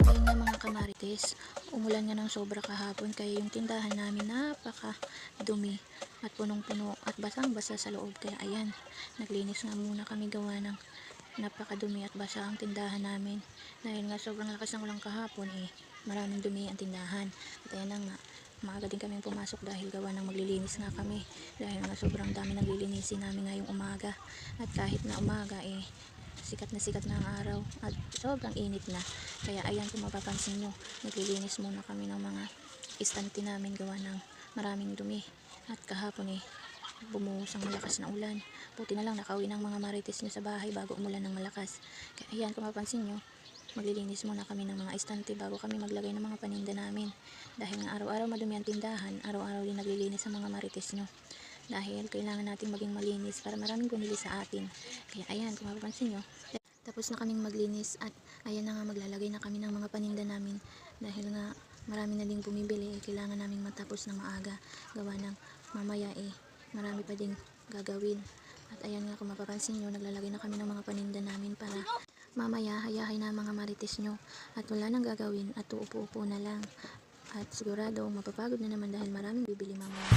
Ayun nga mga kamarites, umulan nga ng sobra kahapon kaya yung tindahan namin napaka dumi at punong-puno at basang-basa sa loob. Kaya ayan, naglinis nga muna kami gawa ng napakadumi at basa ang tindahan namin. Dahil nga sobrang lakas ng ulan kahapon maraming dumi ang tindahan. At ayan na nga, maaga din kami pumasok dahil gawa ng maglilinis nga kami. Dahil nga sobrang dami naglilinisin namin ngayong umaga. At kahit na umaga sikat na ang araw at sobrang init na. Kaya ayan, kung mapapansin nyo, naglilinis muna kami ng mga istante namin gawa ng maraming dumi. At kahapon bumuhos ang malakas na ulan. Buti na lang nakauwi ng mga marites nyo sa bahay bago umulan ng malakas. Kaya ayan, kung mapapansin nyo, maglilinis muna kami ng mga istante bago kami maglagay ng mga paninda namin. Dahil nga araw-araw madumi ang tindahan, araw-araw din naglilinis ang mga marites nyo. Dahil kailangan natin maging malinis para maraming bumili sa atin. Kaya ayan, kung mapapansin nyo, tapos na kaming maglinis at ayan na nga, maglalagay na kami ng mga paninda namin. Dahil nga marami na ding bumibili, kailangan naming matapos ng maaga. Gawa ng mamaya marami pa ding gagawin. At ayan nga, kung mapapansin nyo, naglalagay na kami ng mga paninda namin para mamaya hayahay na mga marites nyo at wala nang gagawin at uupo-upo na lang. At sigurado mapapagod na naman dahil maraming bibili mamaya.